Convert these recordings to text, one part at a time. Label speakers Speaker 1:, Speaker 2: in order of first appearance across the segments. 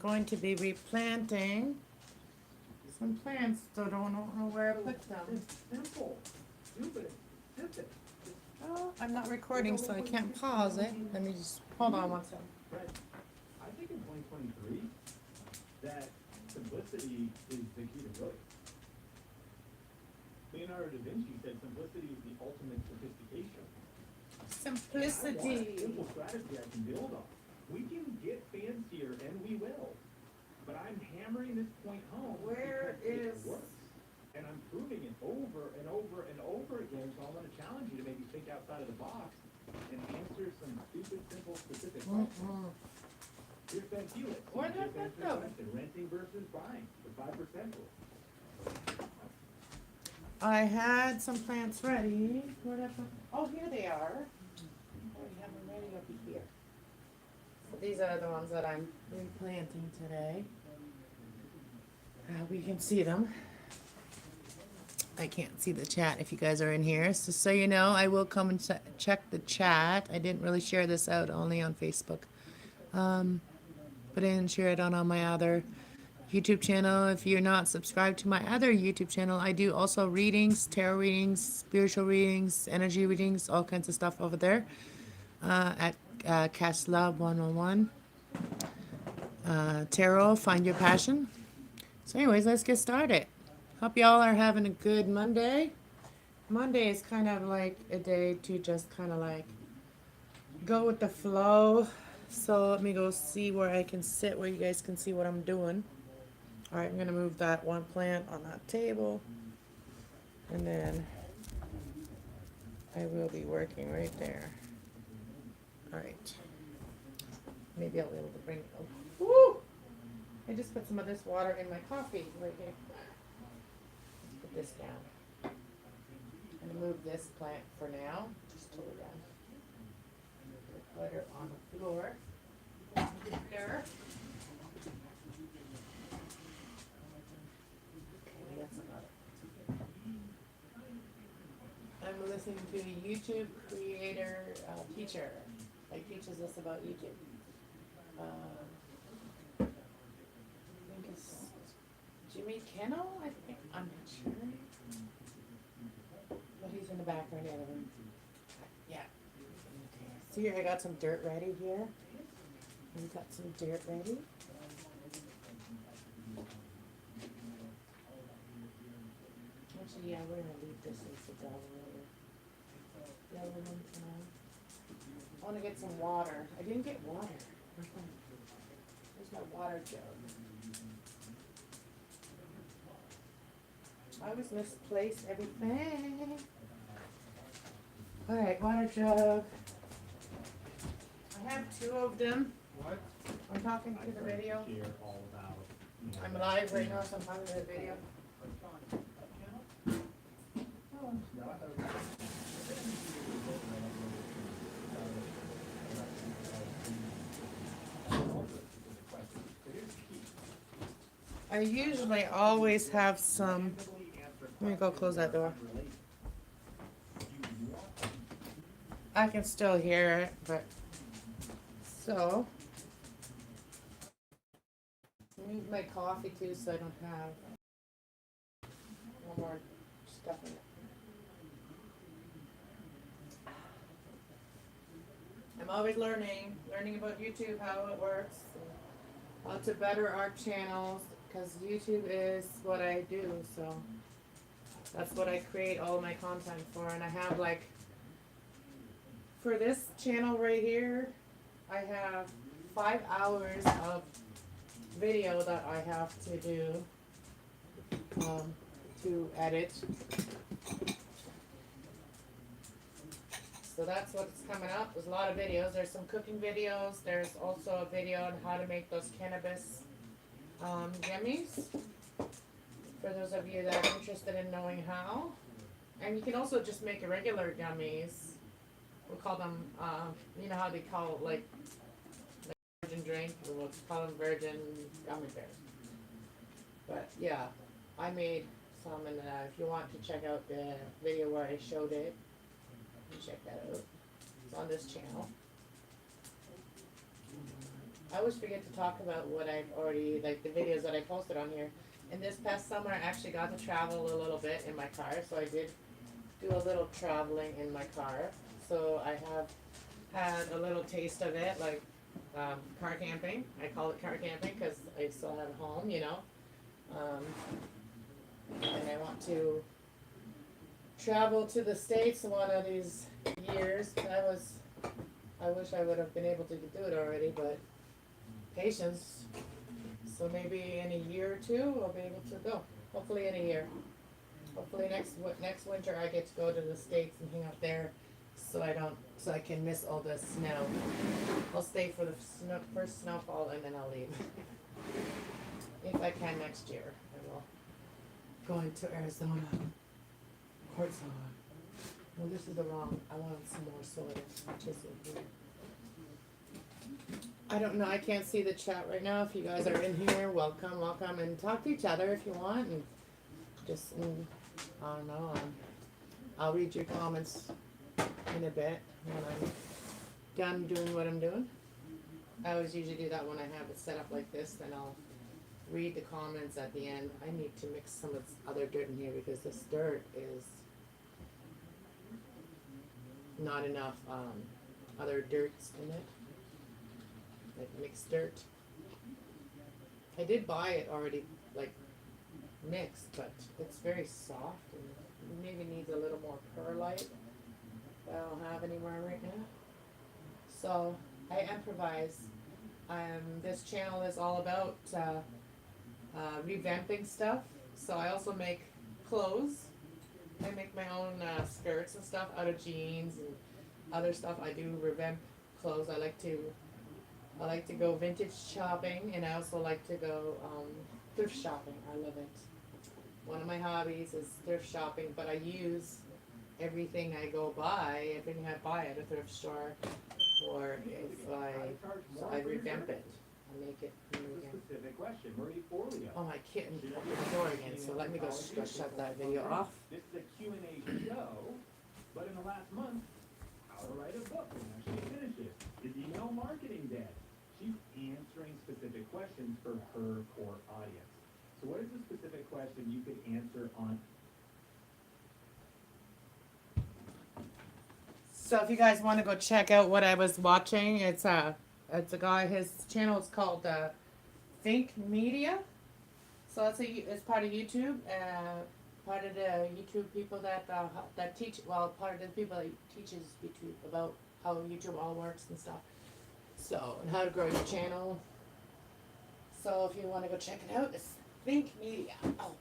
Speaker 1: going to be replanting some plants, so don't know where I put them.
Speaker 2: It's simple. Stupid. Simple.
Speaker 1: Oh, I'm not recording, so I can't pause it. Let me just, hold on one second.
Speaker 2: Right. I think in 2023 that simplicity is the key to brilliance. Leonardo da Vinci said simplicity is the ultimate sophistication.
Speaker 1: Simplicity.
Speaker 2: I want a simple strategy I can build on. We can get fancier, and we will. But I'm hammering this point home
Speaker 1: Where
Speaker 2: because
Speaker 1: is-
Speaker 2: it works. And I'm proving it over and over and over again, so I'm gonna challenge you to maybe think outside of the box and answer some stupid, simple, specific questions. Here's Ben Hewitt.
Speaker 1: Where did that go?
Speaker 2: Renting versus buying, the 5% rule.
Speaker 1: I had some plants ready. Where did I put? Oh, here they are. Oh, we have them ready up here. So these are the ones that I'm replanting today. We can see them. I can't see the chat if you guys are in here. So you know, I will come and check the chat. I didn't really share this out, only on Facebook. But I didn't share it on my other YouTube channel. If you're not subscribed to my other YouTube channel, I do also readings, tarot readings, spiritual readings, energy readings, all kinds of stuff over there at Cast Love 101. Tarot, find your passion. So anyways, let's get started. Hope y'all are having a good Monday. Monday is kind of like a day to just kind of like go with the flow. So let me go see where I can sit where you guys can see what I'm doing. All right, I'm going to move that one plant on that table. And then I will be working right there. All right. Maybe I'll be able to bring it up. Woo! I just put some of this water in my coffee right here. Let's put this down. I'm going to move this plant for now. Just pull it down. Put it on the floor. There. Okay, that's about it. I'm listening to a YouTube creator teacher. Like teaches us about YouTube. I think it's Jimmy Kennel. I think I'm not sure, but he's in the background of the room. Yeah. Okay. So here I got some dirt ready here. We've got some dirt ready. Actually, yeah, we're gonna leave this as a dog later. The other one for now. I want to get some water. I didn't get water. Where's my water jug? I always misplace everything. Alright, water jug. I have two of them.
Speaker 2: What?
Speaker 1: I'm talking to the video.
Speaker 2: Here all about.
Speaker 1: I'm live right now, so I'm talking to the video. Oh. I usually always have some. Let me go close that door. I can still hear it, but so move my coffee too, so I don't have no more stuff in it. I'm always learning about YouTube, how it works, how to better our channels, because YouTube is what I do, so that's what I create all of my content for. And I have like, for this channel right here, I have 5 hours of video that I have to do to edit. So that's what's coming up. There's a lot of videos. There's some cooking videos. There's also a video on how to make those cannabis gummies. For those of you that are interested in knowing how. And you can also just make regular gummies. We call them, you know how they call like virgin drink, or we'll call them virgin gummy bears. But yeah, I made some, and if you want to check out the video where I showed it, you can check that out. It's on this channel. I always forget to talk about what I've already, like the videos that I posted on here. And this past summer, I actually got to travel a little bit in my car, so I did do a little traveling in my car. So I have had a little taste of it, like car camping. I call it car camping because I still have a home, you know. Um, and I want to travel to the States one of these years. I wish I would have been able to do it already, but patience. So maybe in a year or two, I'll be able to go. Hopefully in a year. Hopefully next winter I get to go to the States and hang out there, so I can miss all the snow. I'll stay for the first snowfall and then I'll leave. If I can next year, I will. Going to Arizona. Quartzon. No, this is the wrong. I want some more soda. I don't know. I can't see the chat right now. If you guys are in here, welcome, and talk to each other if you want. And just, I don't know. I'll read your comments in a bit when I'm done doing what I'm doing. I always usually do that when I have it set up like this. Then I'll read the comments at the end. I need to mix some of this other dirt in here because this dirt is not enough other dirts in it, like mixed dirt. I did buy it already, like mixed, but it's very soft and maybe needs a little more perlite that I don't have anywhere right now. So I improvise. This channel is all about revamping stuff. So I also make clothes. I make my own skirts and stuff out of jeans and other stuff. I do revamp clothes. I like to go vintage shopping, and I also like to go thrift shopping. I love it. One of my hobbies is thrift shopping, but I use everything I buy at a thrift store, or if I revamp it. I make it new again.
Speaker 2: Specific question, Marie Forleo.
Speaker 1: Oh, my kitten opened the door again, so let me go shut that video off.
Speaker 2: This is a Q&A show, but in the last month, how to write a book and actually finish it. Is email marketing dead? She's answering specific questions for her core audience. So what is the specific question you could answer on?
Speaker 1: So if you guys want to go check out what I was watching, it's a guy. His channel is called Think Media. So it's part of YouTube. Part of the YouTube people that teach. Well, part of the people that teaches YouTube about how YouTube all works and stuff. So and how to grow your channel. So if you want to go check it out, it's Think Media. Oh,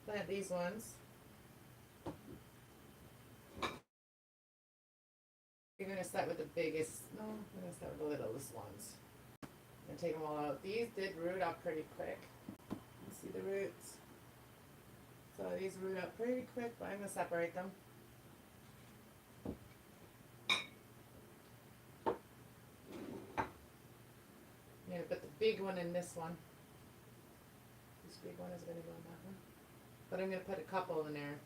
Speaker 1: plant these ones. You're going to start with the biggest, no, I'm going to start with the littlest ones. And take them all out. These did root up pretty quick. You see the roots? So these root up pretty quick, but I'm going to separate them. I'm going to put the big one in this one. This big one is going to go in that one. But I'm going to put a couple in there.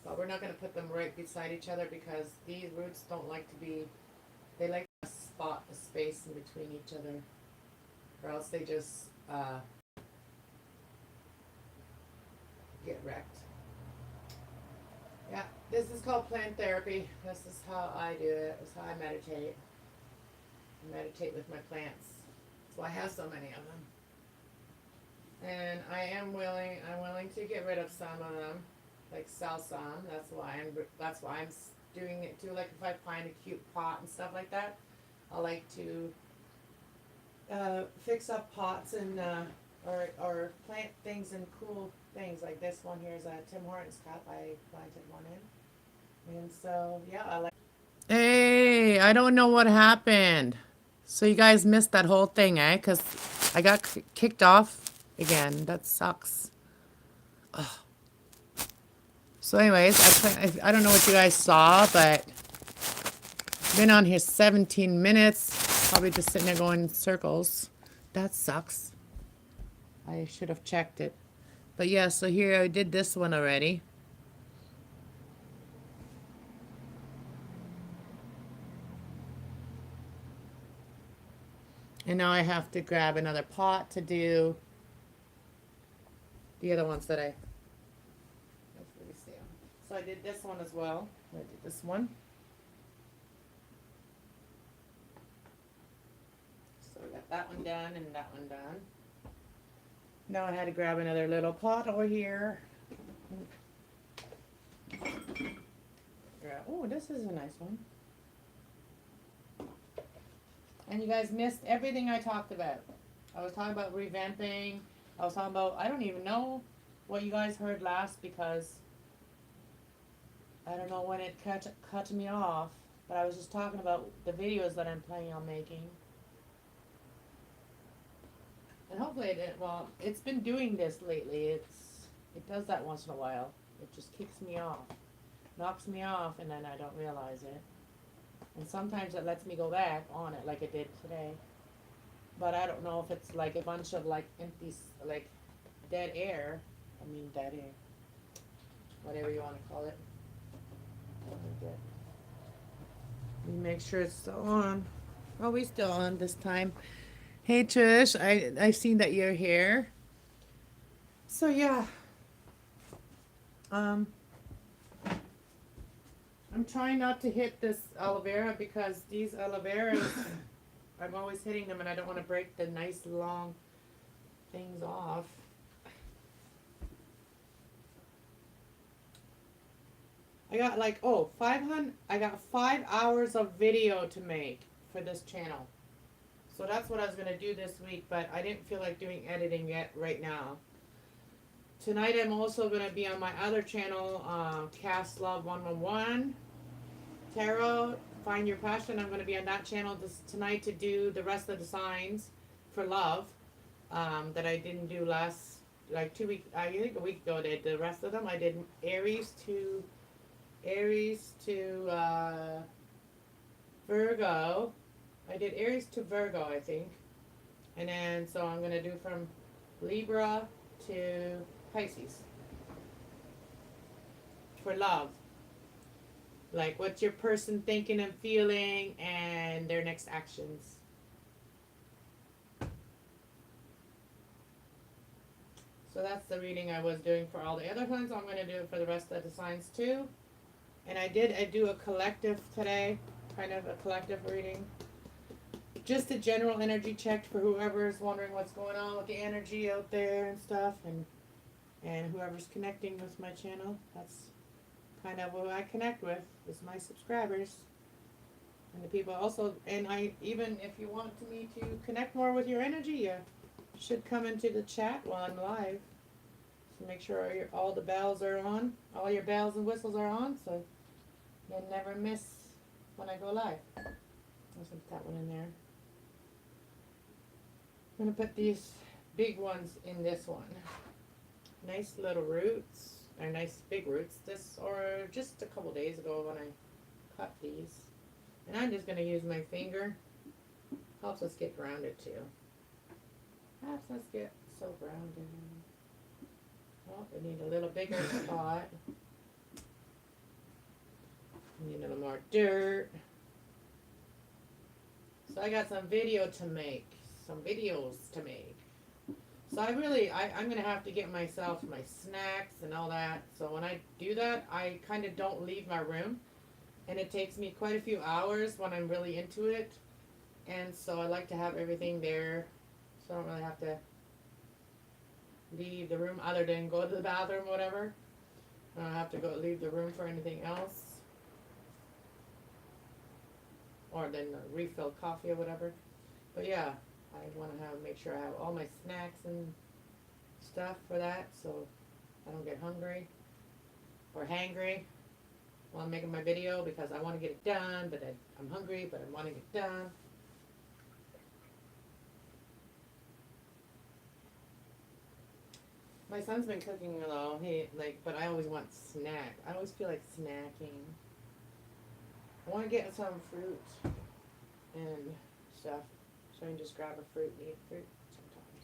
Speaker 1: But we're not going to put them right beside each other because these roots don't like to be, they like a spot, a space in between each other. Or else they just get wrecked. Yeah, this is called plant therapy. This is how I do it. This is how I meditate. I meditate with my plants. That's why I have so many of them. And I'm willing to get rid of some of them. Like sell some. That's why I'm doing it too. Like if I find a cute pot and stuff like that, I like to fix up pots and or plant things in cool things. Like this one here is a Tim Hortons cup. I planted one in, and so yeah, I like. Hey, I don't know what happened. So you guys missed that whole thing, eh? Because I got kicked off again. That sucks. Ugh. So anyways, I don't know what you guys saw, but been on here 17 minutes. Probably just sitting there going in circles. That sucks. I should have checked it. But yeah, so here I did this one already. And now I have to grab another pot to do the other ones that I. Let's really see 'em. So I did this one as well. I did this one. So we got that one done and that one done. Now I had to grab another little pot over here. Oh, this is a nice one. And you guys missed everything I talked about. I was talking about revamping. I was talking about, I don't even know what you guys heard last because I don't know when it cut me off. But I was just talking about the videos that I'm planning on making. And hopefully it's been doing this lately. It does that once in a while. It just kicks me off, knocks me off, and then I don't realize it. And sometimes it lets me go back on it like it did today. But I don't know if it's like a bunch of like empty, like dead air. Dead air. Whatever you want to call it. Let me make sure it's still on. Oh, we still on this time. Hey Trish, I seen that you're here. So yeah. I'm trying not to hit this aloe vera because these aloe veras, I'm always hitting them and I don't want to break the nice long things off. I got like, 500, I got 5 hours of video to make for this channel. So that's what I was going to do this week, but I didn't feel like doing editing yet right now. Tonight I'm also going to be on my other channel, Cast Love 111, Tarot, Find Your Passion. I'm going to be on that channel tonight to do the rest of the signs for love that I didn't do last, like 2 weeks, I think a week ago I did the rest of them. I did Aries to Virgo. I did Aries to Virgo, I think. And then, so I'm going to do from Libra to Pisces. For love. Like, what's your person thinking and feeling and their next actions. So that's the reading I was doing for all the other ones. I'm going to do it for the rest of the signs too. And I do a collective today. Kind of a collective reading. Just a general energy check for whoever is wondering what's going on with the energy out there and stuff, and whoever's connecting with my channel. That's kind of who I connect with, is my subscribers and the people also. And even if you want me to connect more with your energy, you should come into the chat while I'm live. So make sure all the bells are on, all your bells and whistles are on, so you'll never miss when I go live. I'll put that one in there. I'm going to put these big ones in this one. Nice little roots, or nice big roots. Or just a couple days ago when I cut these. And I'm just going to use my finger. Helps us get grounded too. Helps us get so grounded. Oh, we need a little bigger spot. We need a little more dirt. So I got some video to make. Some videos to make. So I'm going to have to get myself my snacks and all that. So when I do that, I kind of don't leave my room. And it takes me quite a few hours when I'm really into it. And so I like to have everything there. So I don't really have to leave the room other than go to the bathroom or whatever. I don't have to leave the room for anything else. Or then refill coffee or whatever. But yeah. I want to make sure I have all my snacks and stuff for that, so I don't get hungry or hangry while I'm making my video, because I want to get it done, but I'm hungry, but I want to get it done. My son's been cooking though. But I always want snack. I always feel like snacking. I want to get some fruit and stuff. So I can just grab a fruit and eat fruit sometimes.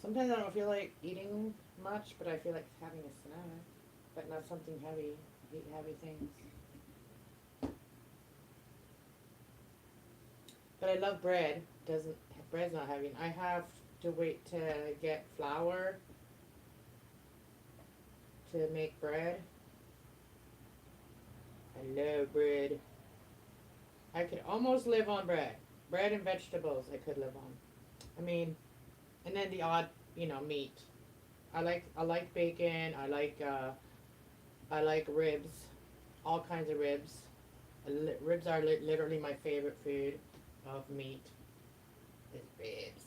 Speaker 1: Sometimes I don't feel like eating much, but I feel like having a snack. But not something heavy. I hate heavy things. But I love bread. Doesn't bread's not heavy. I have to wait to get flour to make bread. I love bread. I could almost live on bread. Bread and vegetables I could live on. I mean, and then the odd, meat. I like bacon. I like ribs, all kinds of ribs. Ribs are literally my favorite food of meat. Is ribs.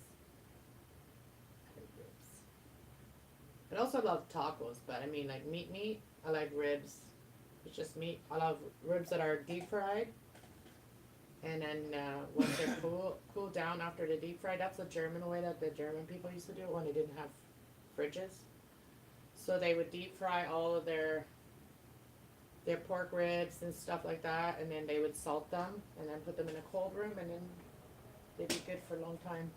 Speaker 1: I like ribs. I also love tacos, but I mean like meat. I like ribs. It's just meat. I love ribs that are deep fried, and then once they're cool down after the deep fry. That's the German way that the German people used to do it when they didn't have fridges. So they would deep fry all of their pork ribs and stuff like that, and then they would salt them and then put them in a cold room, and then they'd be good for a long time.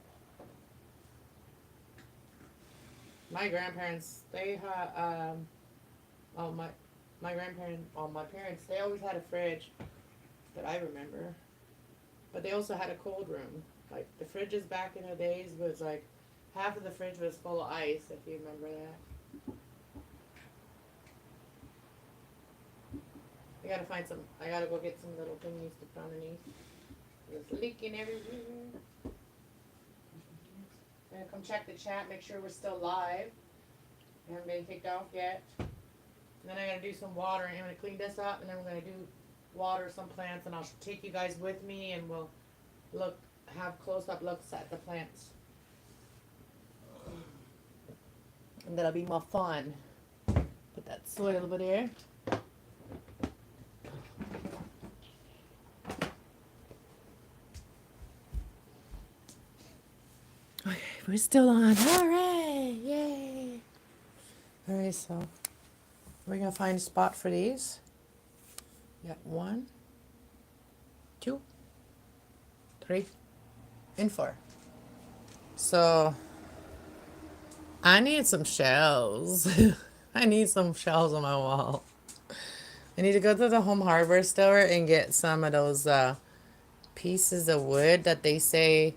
Speaker 1: My grandparents, they had, oh my grandparents, well my parents, they always had a fridge that I remember, but they also had a cold room. Like the fridges back in the days was like half of the fridge was full of ice, if you remember that. I gotta go get some little thingies to put underneath. It's leaking everywhere. I'm gonna come check the chat, make sure we're still live. I haven't been kicked off yet. And then I'm gonna do some water, and I'm gonna clean this up, and then we're gonna do water some plants, and I'll take you guys with me, and we'll have close-up looks at the plants. And that'll be more fun. Put that soil over there. Okay, we're still on. Hooray! Yay! Alright, so we're gonna find a spot for these. Yeah, 1, 2, 3, and 4. So I need some shells. I need some shells on my wall. I need to go to the home hardware store and get some of those pieces of wood that they say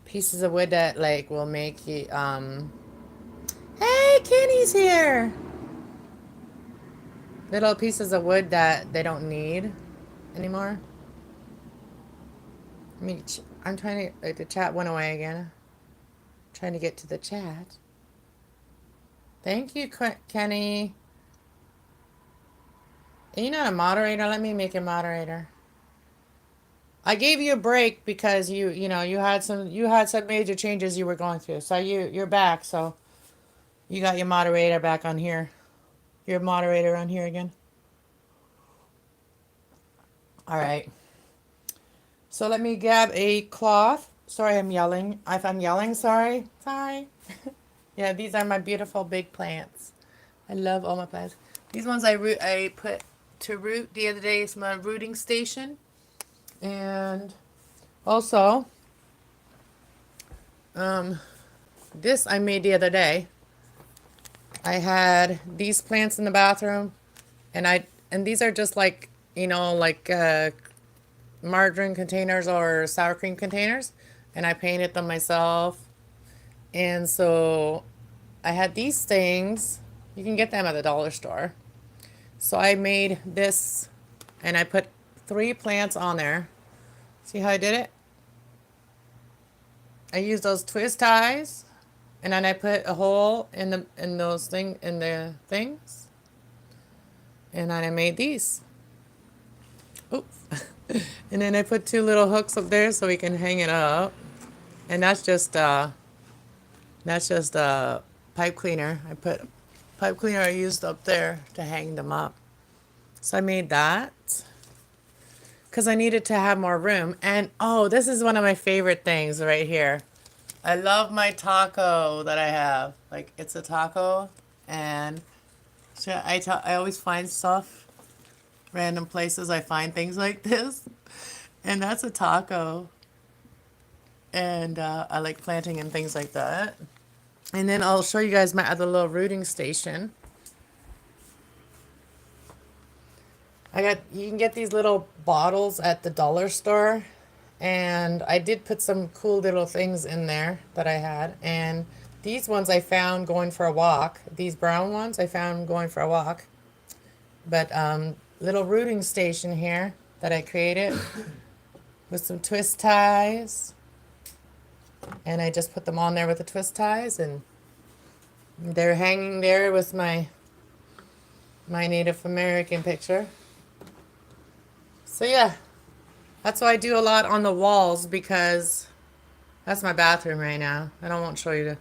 Speaker 1: pieces of wood that like will make you hey, Kenny's here. Little pieces of wood that they don't need anymore. I'm trying to the chat went away again. Trying to get to the chat. Thank you, Kenny. Are you not a moderator? Let me make you a moderator. I gave you a break because you had some major changes you were going through. So you're back. So you got your moderator back on here. You're a moderator on here again. All right. So let me grab a cloth. Sorry, I'm yelling. If I'm yelling, sorry. Sorry. Yeah, these are my beautiful big plants. I love all my plants. These ones I put to root the other day. It's my rooting station. And also, this I made the other day. I had these plants in the bathroom, and these are just like, margarine containers or sour cream containers, and I painted them myself. And so I had these things. You can get them at the dollar store. So I made this, and I put 3 plants on there. See how I did it? I used those twist ties, and then I put a hole in the things, and then I made these. Oops. And then I put 2 little hooks up there so we can hang it up. And that's just pipe cleaner. I put pipe cleaner I used up there to hang them up. So I made that because I needed to have more room. And oh, this is one of my favorite things right here. I love my taco that I have. Like, it's a taco, and so I always find stuff, random places I find things like this, and that's a taco. And I like planting and things like that. And then I'll show you guys my other little rooting station. You can get these little bottles at the dollar store. And I did put some cool little things in there that I had. And these ones I found going for a walk. These brown ones I found going for a walk. But little rooting station here that I created with some twist ties. And I just put them on there with the twist ties, and they're hanging there with my Native American picture. So yeah, that's why I do a lot on the walls, because that's my bathroom right now. I don't want to show you the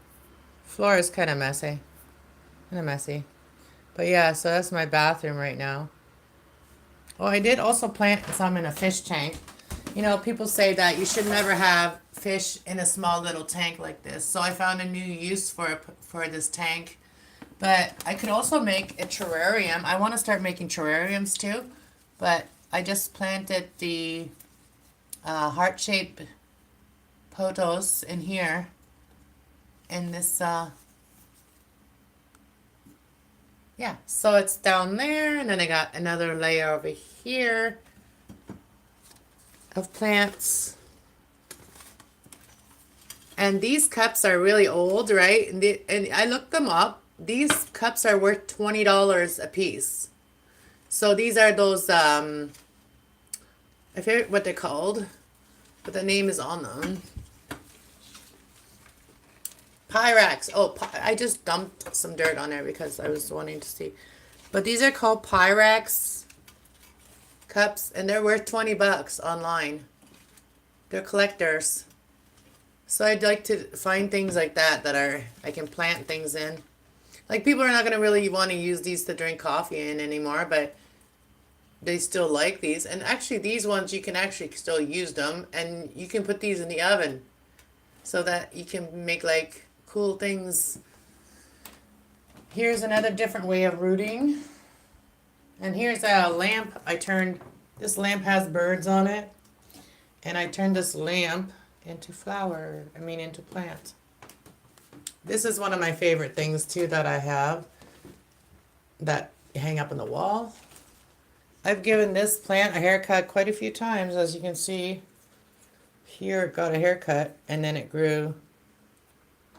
Speaker 1: floor is kind of messy. Kind of messy. But yeah, so that's my bathroom right now. Oh, I did also plant some in a fish tank. You know, people say that you should never have fish in a small little tank like this. So I found a new use for this tank. But I could also make a terrarium. I want to start making terrariums too. But I just planted the heart-shaped potos in here. In this, yeah. So it's down there. And then I got another layer over here of plants. And these cups are really old, right? And I looked them up. These cups are worth $20 a piece. So these are those, I forget what they're called, but the name is on them. Pyrex. Oh, I just dumped some dirt on there because I was wanting to see. But these are called Pyrex cups, and they're worth $20 online. They're collectors. So I'd like to find things like that I can plant things in. Like, people are not going to really want to use these to drink coffee in anymore, but they still like these. And actually, these ones, you can actually still use them, and you can put these in the oven so that you can make like cool things. Here's another different way of rooting. And here's a lamp this lamp has birds on it. And I turned this lamp into into plant. This is one of my favorite things too that I have that hang up on the wall. I've given this plant a haircut quite a few times, as you can see. Here it got a haircut and then it grew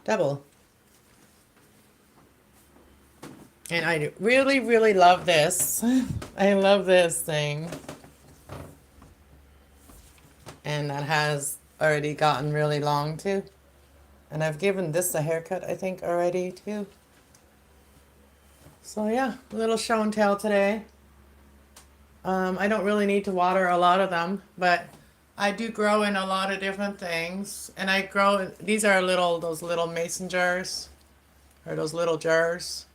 Speaker 1: double. And I really, really love this. I love this thing. And that has already gotten really long too. And I've given this a haircut, I think, already too. So yeah, a little show and tell today. I don't really need to water a lot of them, but I do grow in a lot of different things. And I grow, these are those little mason jars, or those little jars,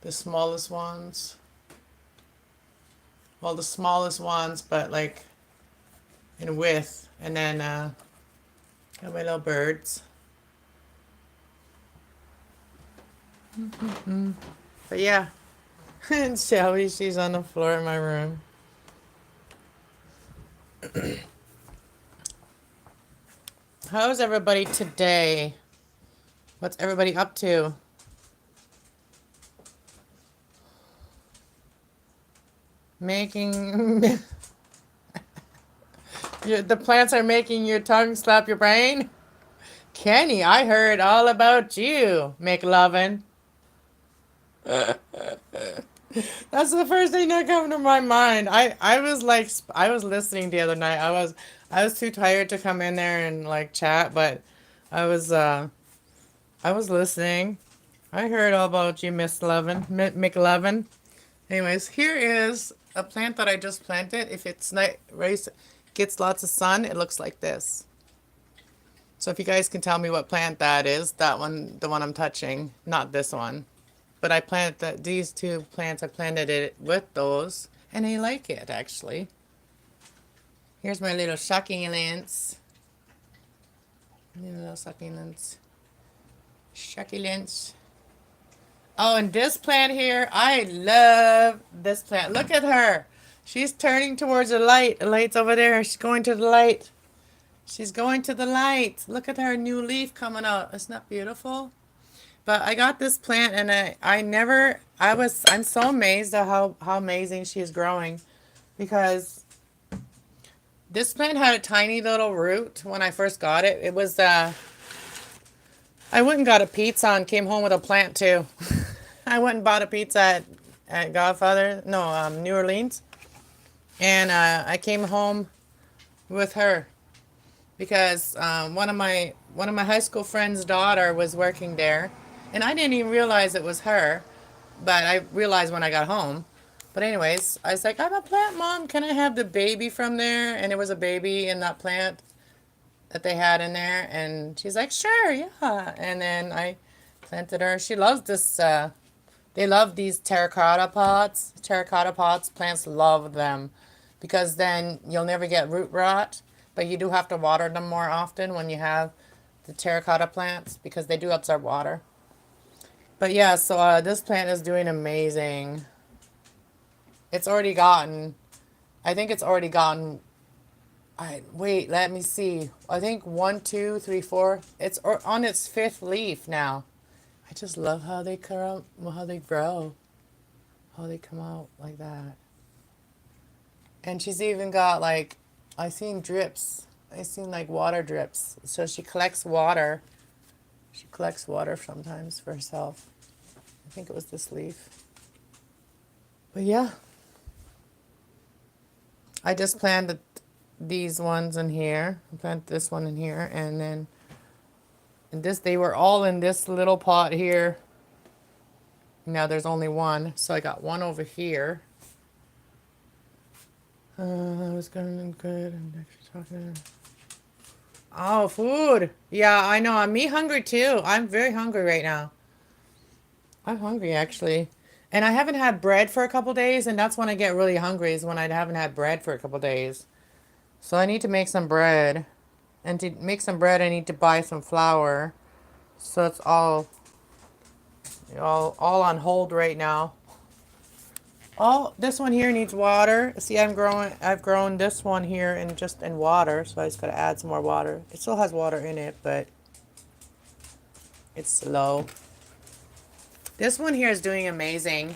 Speaker 1: the smallest ones. Well, the smallest ones, but like in width. And then got my little birds. But yeah, and Shelby, she's on the floor in my room. How's everybody today? What's everybody up to? Making the plants are making your tongue slap your brain? Kenny, I heard all about you, McLovin. That's the first thing that came to my mind. I was like, I was listening the other night. I was too tired to come in there and like chat, but I was listening. I heard all about you, Miss Lovin, McLovin. Anyways, here is a plant that I just planted. If it's not gets lots of sun, it looks like this. So if you guys can tell me what plant that is, that one, the one I'm touching, not this one. But I planted these two plants, I planted it with those, and I like it, actually. Here's my little succulents. Little succulents. Succulents. Oh, and this plant here, I love this plant. Look at her. She's turning towards the light. The light's over there. She's going to the light. She's going to the light. Look at her new leaf coming out. Isn't that beautiful? But I got this plant and I'm so amazed at how amazing she is growing. because this plant had a tiny little root when I first got it. It was, I went and got a pizza and came home with a plant too. I went and bought a pizza at Godfather, no, New Orleans. And I came home with her because one of my high school friends' daughter was working there, and I didn't even realize it was her, but I realized when I got home. But anyways, I was like, I'm a plant mom. Can I have the baby from there? And it was a baby in that plant that they had in there, and she's like, sure, yeah. And then I planted her. She loves this. They love these terracotta pots. Terracotta pots, plants love them because then you'll never get root rot, but you do have to water them more often when you have the terracotta plants because they do absorb water. But yeah, so this plant is doing amazing. It's already gotten, I think it's already gotten, wait, let me see. I think one, two, three, four. It's on its fifth leaf now. I just love how they grow, how they come out like that. And she's even got like, I seen drips. I seen like water drips. So she collects water. She collects water sometimes for herself. I think it was this leaf. But yeah, I just planted these ones in here. I planted this one in here, and then they were all in this little pot here. Now there's only one, so I got one over here. I was going good. I'm actually talking. Oh, food. Yeah, I know. I'm me hungry too. I'm very hungry right now. I'm hungry actually. And I haven't had bread for a couple days, and that's when I get really hungry, is when I haven't had bread for a couple days. So I need to make some bread. And to make some bread, I need to buy some flour. So it's all on hold right now. Oh, this one here needs water. See, I've grown this one here in water, so I just gotta add some more water. It still has water in it, but it's slow. This one here is doing amazing.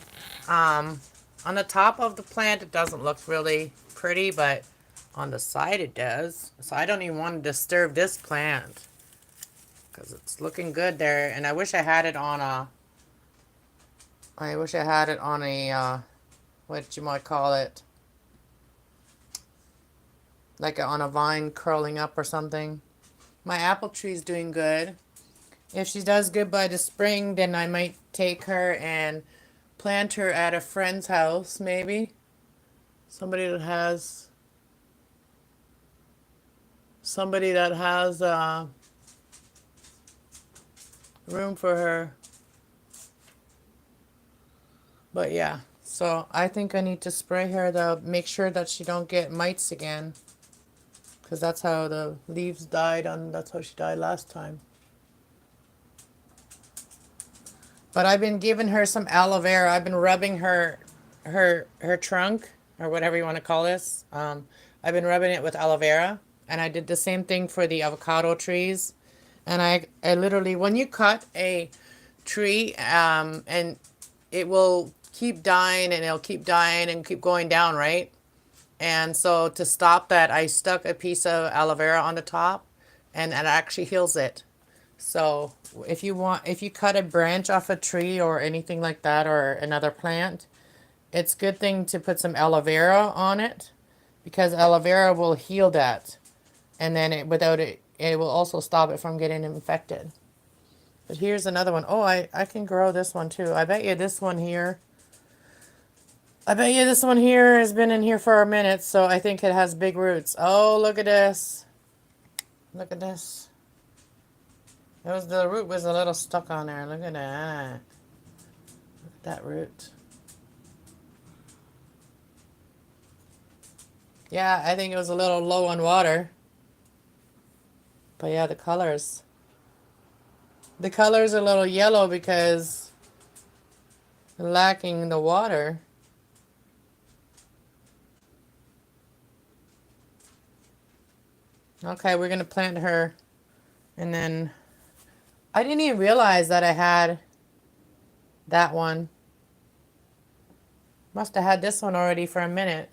Speaker 1: On the top of the plant, it doesn't look really pretty, but on the side it does. So I don't even want to disturb this plant because it's looking good there. And I wish I had it on a, what you might call it, like on a vine curling up or something. My apple tree's doing good. If she does good by the spring, then I might take her and plant her at a friend's house, maybe. Somebody that has room for her. But yeah, so I think I need to spray her to make sure that she don't get mites again. Because that's how the leaves died, and that's how she died last time. But I've been giving her some aloe vera. I've been rubbing her trunk, or whatever you want to call this. I've been rubbing it with aloe vera. And I did the same thing for the avocado trees. And I literally, when you cut a tree, and it will keep dying, and it'll keep dying and keep going down, right? And so to stop that, I stuck a piece of aloe vera on the top, and it actually heals it. So if you cut a branch off a tree or anything like that, or another plant, it's a good thing to put some aloe vera on it, because aloe vera will heal that. And then it will also stop it from getting infected. But here's another one. Oh, I can grow this one too. I bet you this one here has been in here for a minute, so I think it has big roots. Oh, look at this. Look at this. The root was a little stuck on there. Look at that. Look at that root. Yeah, I think it was a little low on water. But yeah, the color's a little yellow because lacking the water. Okay, we're gonna plant her, and then I didn't even realize that I had that one. Must have had this one already for a minute.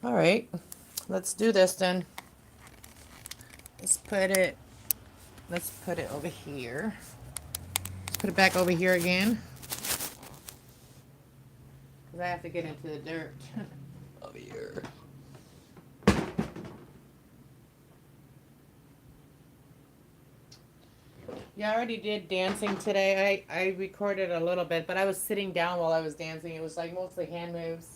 Speaker 1: All right, let's do this then. Let's put it over here. Let's put it back over here again. Because I have to get into the dirt. Over here. Yeah, I already did dancing today. I recorded a little bit, but I was sitting down while I was dancing. It was like mostly hand moves.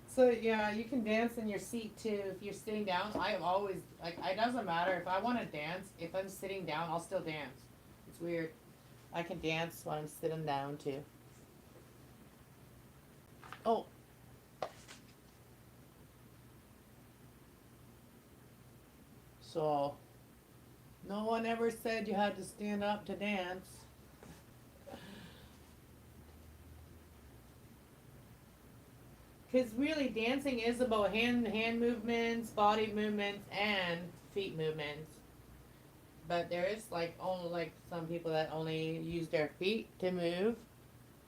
Speaker 1: So yeah, you can dance in your seat too if you're sitting down. I always like it doesn't matter if I want to dance. If I'm sitting down, I'll still dance. It's weird. I can dance when I'm sitting down too. Oh. So no one ever said you had to stand up to dance. Because really, dancing is about hand movements, body movements, and feet movements. But there is only some people that only use their feet to move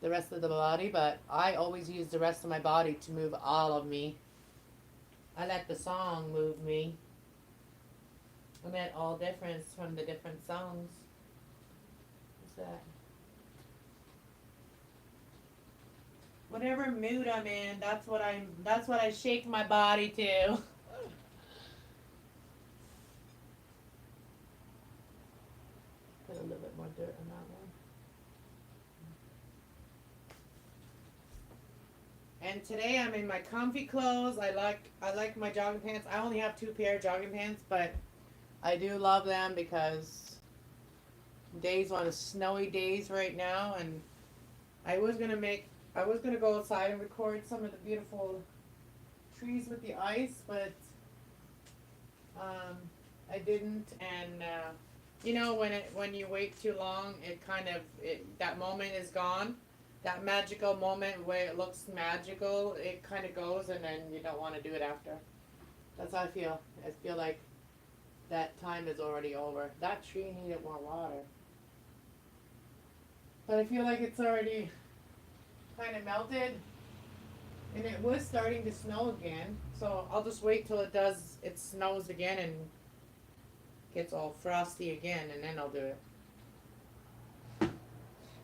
Speaker 1: the rest of the body. But I always use the rest of my body to move all of me. I let the song move me. I met all difference from the different songs. What's that? Whatever mood I'm in, that's what I shake my body to. Put a little bit more dirt on that one. And today I'm in my comfy clothes. I like my jogging pants. I only have 2 pair of jogging pants, but I do love them because days on snowy days right now, and I was gonna go outside and record some of the beautiful trees with the ice, but I didn't. And when you wait too long, that moment is gone. That magical moment where it looks magical, it kind of goes, and then you don't want to do it after. That's how I feel. I feel like that time is already over. That tree needed more water. But I feel like it's already kind of melted, and it was starting to snow again. So I'll just wait till it snows again and gets all frosty again, and then I'll do it.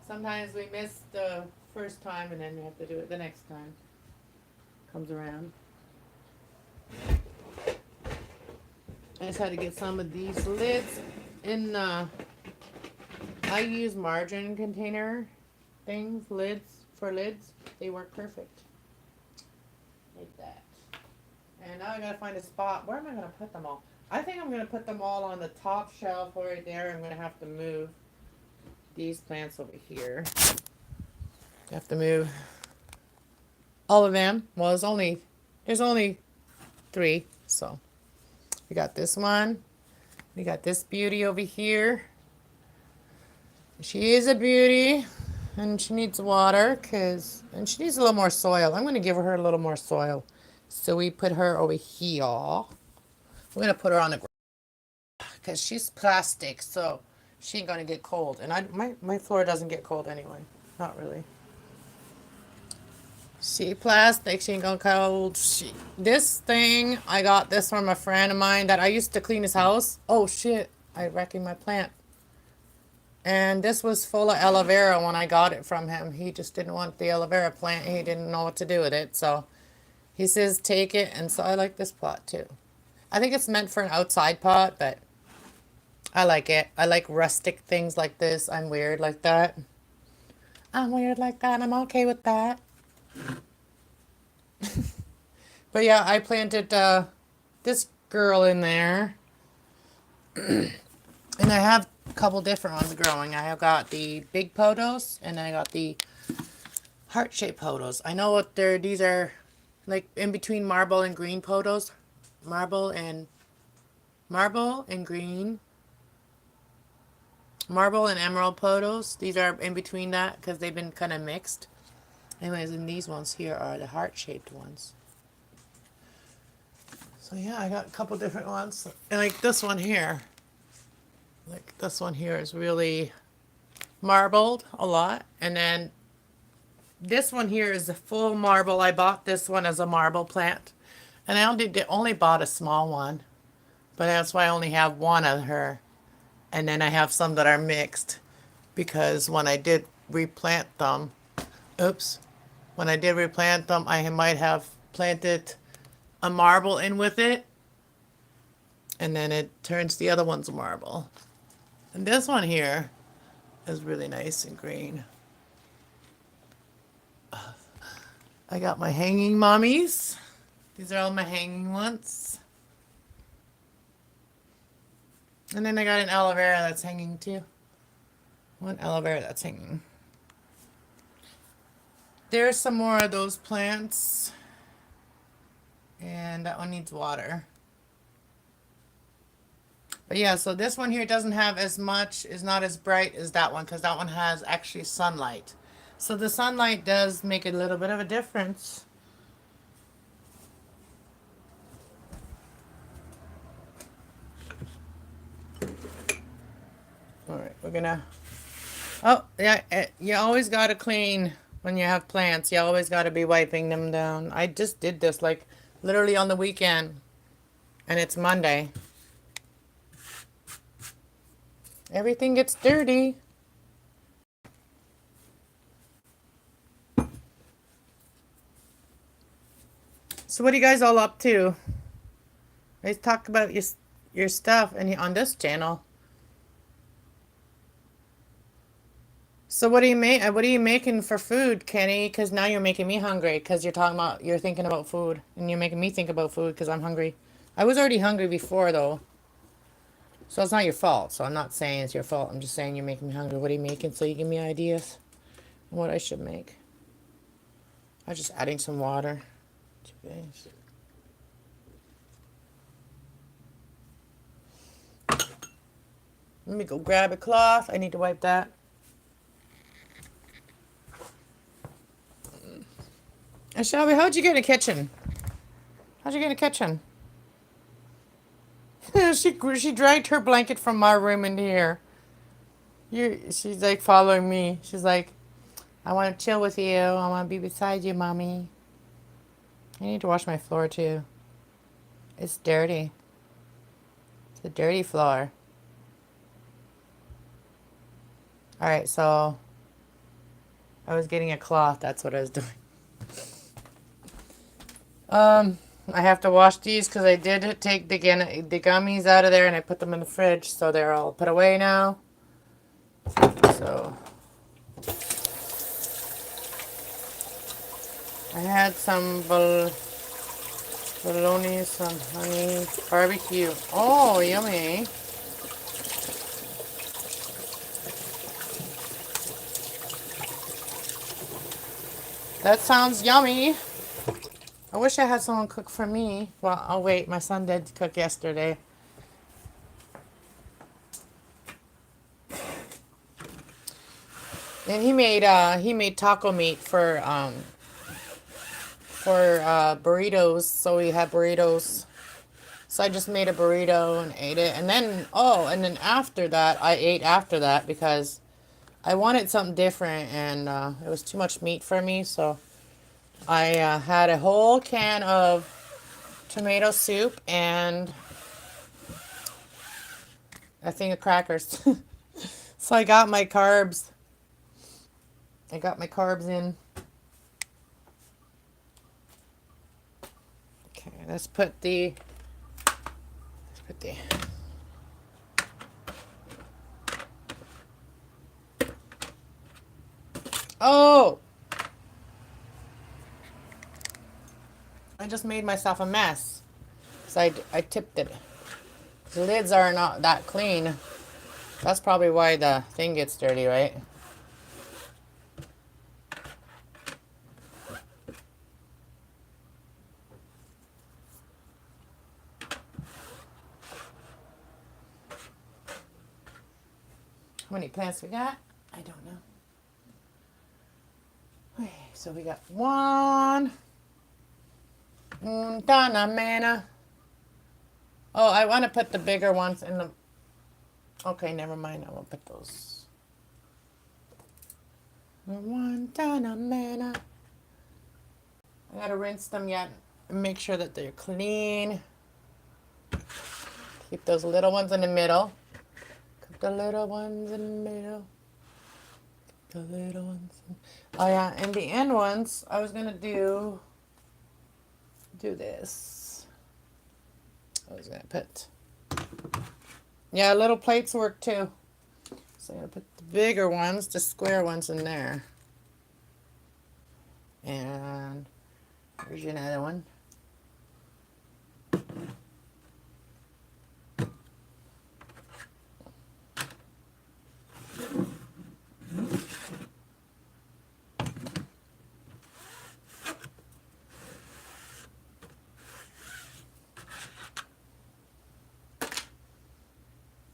Speaker 1: Sometimes we miss the first time, and then we have to do it the next time. Comes around. I just had to get some of these lids in. I use margarine container things, lids for lids. They work perfect. Like that. And now I gotta find a spot. Where am I gonna put them all? I think I'm gonna put them all on the top shelf right there. I'm gonna have to move these plants over here. I have to move all of them. Well, there's only 3, so we got this one. We got this beauty over here. She is a beauty, and she needs water and she needs a little more soil. I'm going to give her a little more soil. So we put her over here. We're going to put her on the ground because she's plastic, so she ain't going to get cold. And my floor doesn't get cold anyway. Not really. She plastic, she ain't gonna cold. This thing, I got this from a friend of mine that I used to clean his house. Oh shit, I wrecking my plant. And this was full of aloe vera when I got it from him. He just didn't want the aloe vera plant. He didn't know what to do with it. So he says take it. And so I like this pot too. I think it's meant for an outside pot, but I like it. I like rustic things like this. I'm weird like that. I'm weird like that. I'm okay with that. But yeah, I planted this girl in there. And I have a couple different ones growing. I have got the big potos, and then I got the heart-shaped potos. I know what these are, like in between marble and green potos. Marble and green. Marble and emerald potos. These are in between that because they've been kind of mixed. Anyways, and these ones here are the heart-shaped ones. So yeah, I got a couple different ones. And like this one here. Like this one here is really marbled a lot. And then This one here is a full marble. I bought this one as a marble plant. And I only bought a small one. But that's why I only have one of her. And then I have some that are mixed. Because when I did replant them, oops, when I did replant them, I might have planted a marble in with it. And then it turns the other one's marble. And this one here is really nice and green. I got my hanging mommies. These are all my hanging ones. And then I got an aloe vera that's hanging too. One aloe vera that's hanging. There's some more of those plants. And that one needs water. But yeah, so this one here doesn't have as much, is not as bright as that one, because that one has actually sunlight. So the sunlight does make a little bit of a difference. All right, we're gonna, oh, yeah, you always gotta clean when you have plants. You always gotta be wiping them down. I just did this like literally on the weekend, and it's Monday. Everything gets dirty. So what are you guys all up to? Let's talk about your stuff and on this channel. So what are you making for food, Kenny? Because now you're making me hungry. Because you're thinking about food, and you're making me think about food because I'm hungry. I was already hungry before though, so it's not your fault. So I'm not saying it's your fault. I'm just saying you're making me hungry. What are you making? So you give me ideas on what I should make. I'm just adding some water. Let me go grab a cloth. I need to wipe that. And Shelby, how'd you get in the kitchen? How'd you get in the kitchen? she dragged her blanket from my room into here. She's like following me. She's like, I want to chill with you. I want to be beside you, mommy. I need to wash my floor too. It's dirty. It's a dirty floor. All right, so I was getting a cloth. That's what I was doing. I have to wash these because I did take the gummies out of there and I put them in the fridge, so they're all put away now. So I had some bologna, some honey, barbecue. Oh, yummy. That sounds yummy. I wish I had someone cook for me. Well, oh wait, my son did cook yesterday. And he made taco meat for burritos. So we had burritos. So I just made a burrito and ate it. And then after that, I ate after that because I wanted something different, and it was too much meat for me. So I had a whole can of tomato soup and a thing of crackers. So I got my carbs. I got my carbs in. Okay, let's put the oh, I just made myself a mess. So I tipped it. The lids are not that clean. That's probably why the thing gets dirty, right? How many plants we got? I don't know. Okay, so we got one. Donna mana. Oh, I want to put the bigger ones in the... Okay, never mind. I won't put those. One ton of mana. I gotta rinse them yet and make sure that they're clean. Keep those little ones in the middle. Keep the little ones in the middle. The little ones. Oh yeah, and the end ones, I was gonna do this. I was gonna put, yeah, little plates work too. So I'm gonna put the bigger ones, the square ones in there. And here's another one.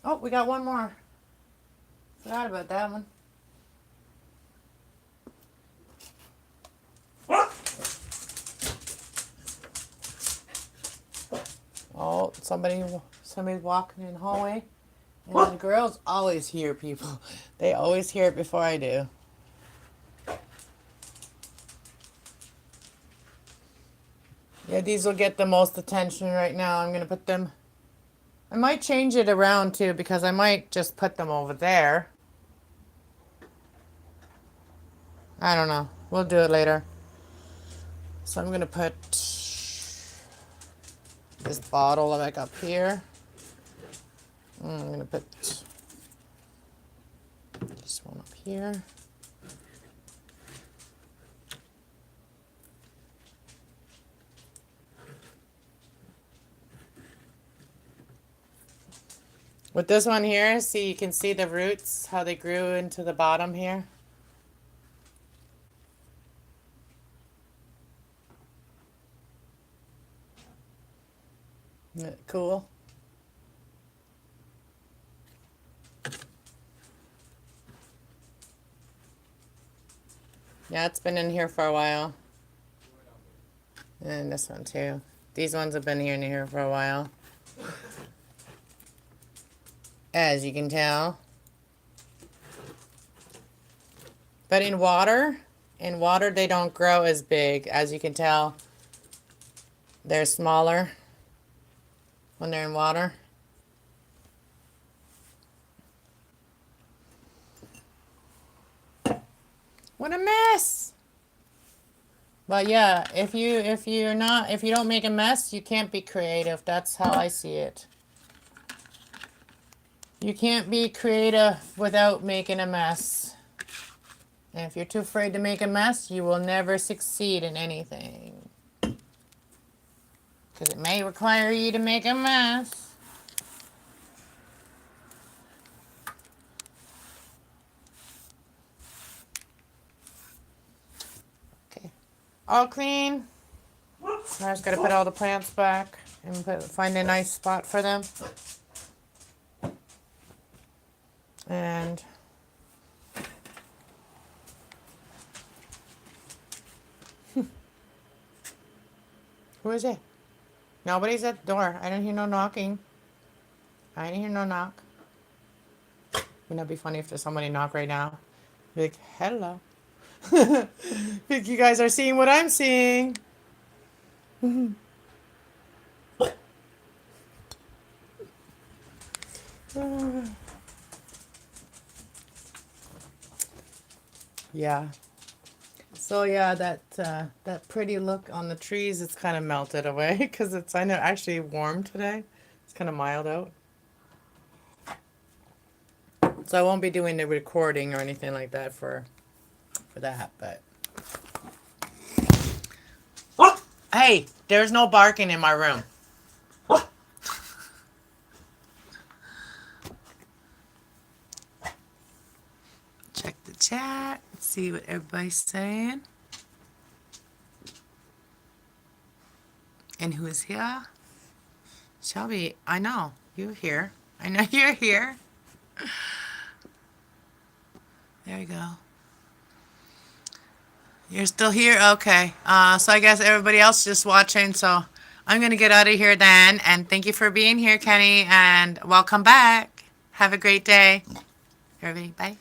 Speaker 1: Oh, we got one more. Forgot about that one. Oh, somebody's walking in the hallway. And the girls always hear people. They always hear it before I do. Yeah, these will get the most attention right now. I'm going to put them... I might change it around too because I might just put them over there. I don't know. We'll do it later. So I'm going to put this bottle like up here. I'm going to put this one up here. With this one here, see, you can see the roots, how they grew into the bottom here. Isn't it cool? Yeah, it's been in here for a while. And this one too. These ones have been in here for a while. As you can tell. But in water they don't grow as big. As you can tell, they're smaller when they're in water. What a mess! But yeah, if you don't make a mess, you can't be creative. That's how I see it. You can't be creative without making a mess. And if you're too afraid to make a mess, you will never succeed in anything. Because it may require you to make a mess. Okay. All clean. Now I just got to put all the plants back and find a nice spot for them. And who is it? Nobody's at the door. I didn't hear no knocking. I didn't hear no knock. Wouldn't that be funny if there's somebody knock right now? Be like, hello. Think you guys are seeing what I'm seeing. Yeah. So yeah, that pretty look on the trees, it's kind of melted away because it's actually warm today. It's kind of mild out. So I won't be doing the recording or anything like that for that, but hey, there's no barking in my room. Check the chat, see what everybody's saying. And who's here? Shelby, I know you're here. I know you're here. There you go. You're still here? Okay. So I guess everybody else just watching. So I'm going to get out of here then. And thank you for being here, Kenny. And welcome back. Have a great day. Everybody, bye.